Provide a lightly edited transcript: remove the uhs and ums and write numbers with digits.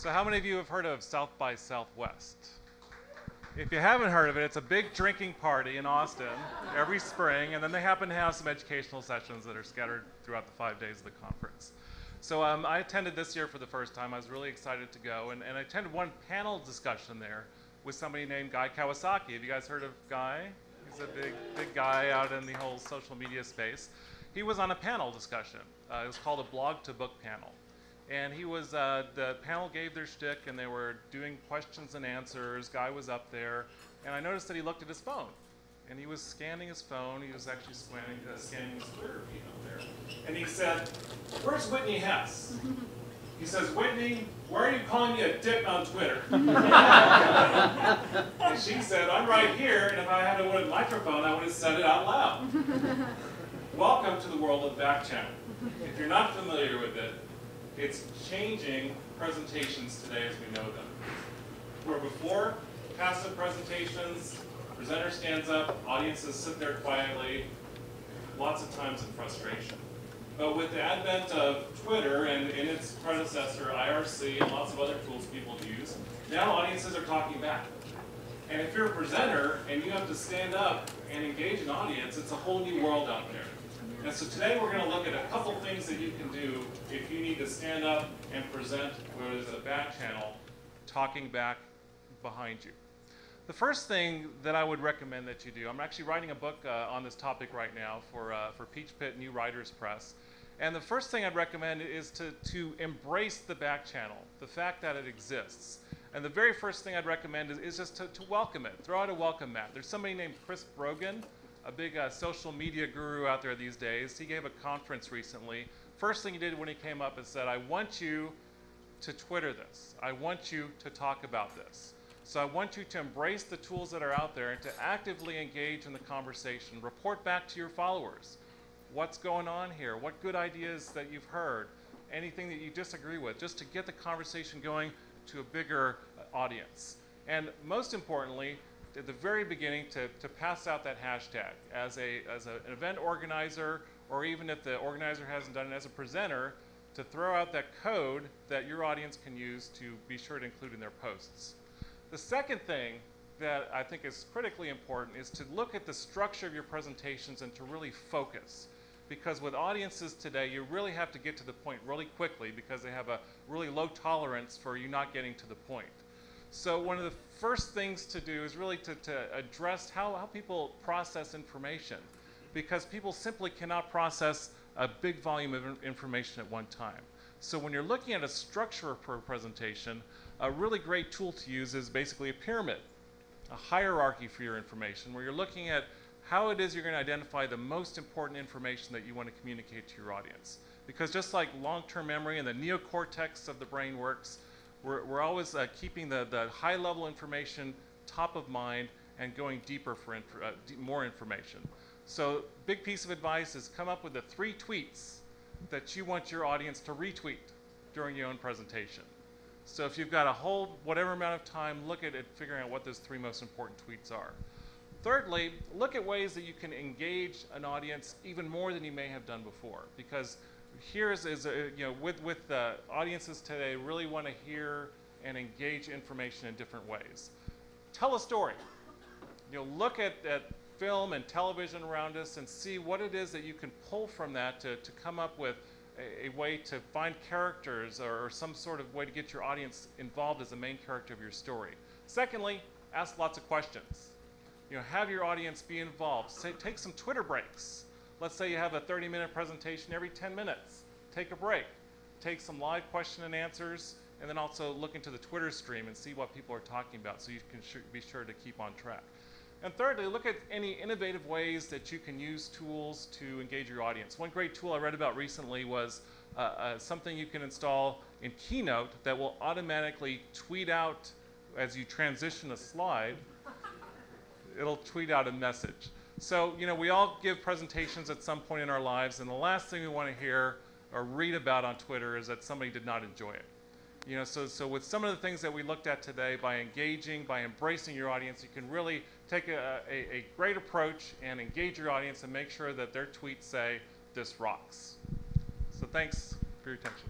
So how many of you have heard of South by Southwest? If you haven't heard of it, it's a big drinking party in Austin every spring, and then they happen to have some educational sessions that are scattered throughout the 5 days of the conference. So I attended this year for the first time. I was really excited to go, and I attended one panel discussion there with somebody named Guy Kawasaki. Have you guys heard of Guy? He's a big guy out in the whole social media space. He was on a panel discussion. It was called a blog to book panel. And he was, the panel gave their shtick and they were doing questions and answers. Guy was up there, and I noticed that he looked at his phone. And he was scanning his phone. He was actually scanning his Twitter feed up there. And he said, "Where's Whitney Hess?" He says, "Whitney, why are you calling me a dick on Twitter?" And she said, "I'm right here, and if I had a wooden microphone, I would have said it out loud." Welcome to the world of back channel. If you're not familiar with it, it's changing presentations today as we know them. Where before, passive presentations, presenter stands up, audiences sit there quietly, lots of times in frustration. But with the advent of Twitter and in its predecessor, IRC, and lots of other tools people use, now audiences are talking back. And if you're a presenter and you have to stand up and engage an audience, it's a whole new world out there. And so today we're going to look at a couple things that you can do if you need to stand up and present what is a back channel talking back behind you. The first thing that I would recommend that you do, I'm actually writing a book on this topic right now for Peach Pit New Writers Press. And the first thing I'd recommend is to embrace the back channel, the fact that it exists. And the very first thing I'd recommend is just to welcome it, throw out a welcome mat. There's somebody named Chris Brogan, a big social media guru out there these days. He gave a conference recently. First thing he did when he came up is said, "I want you to Twitter this. I want you to talk about this. So I want you to embrace the tools that are out there and to actively engage in the conversation. Report back to your followers. What's going on here? What good ideas that you've heard? Anything that you disagree with, just to get the conversation going to a bigger audience. And most importantly, at the very beginning, to pass out that hashtag as an event organizer, or even if the organizer hasn't done it as a presenter, to throw out that code that your audience can use to be sure to include in their posts. The second thing that I think is critically important is to look at the structure of your presentations and to really focus. Because with audiences today, you really have to get to the point really quickly because they have a really low tolerance for you not getting to the point. So one of the first things to do is really to address how people process information, because people simply cannot process a big volume of information at one time. So when you're looking at a structure for a presentation, a really great tool to use is basically a pyramid, a hierarchy for your information, where you're looking at how it is you're going to identify the most important information that you want to communicate to your audience. Because just like long-term memory and the neocortex of the brain works, we're always keeping the high-level information top of mind and going deeper for more information. So big piece of advice is come up with the 3 tweets that you want your audience to retweet during your own presentation. So if you've got a whole whatever amount of time, look at it, figuring out what those 3 most important tweets are. Thirdly, look at ways that you can engage an audience even more than you may have done before, because with the audiences today really want to hear and engage information in different ways. Tell a story. Look at film and television around us and see what it is that you can pull from that to come up with a way to find characters or some sort of way to get your audience involved as the main character of your story. Secondly, ask lots of questions. Have your audience be involved. Take some Twitter breaks. Let's say you have a 30-minute presentation every 10 minutes. Take a break. Take some live question and answers, and then also look into the Twitter stream and see what people are talking about so you can be sure to keep on track. And thirdly, look at any innovative ways that you can use tools to engage your audience. One great tool I read about recently was something you can install in Keynote that will automatically tweet out as you transition a slide. It'll tweet out a message. So, we all give presentations at some point in our lives, and the last thing we want to hear or read about on Twitter is that somebody did not enjoy it. So with some of the things that we looked at today, by engaging, by embracing your audience, you can really take a great approach and engage your audience and make sure that their tweets say, "This rocks." So thanks for your attention.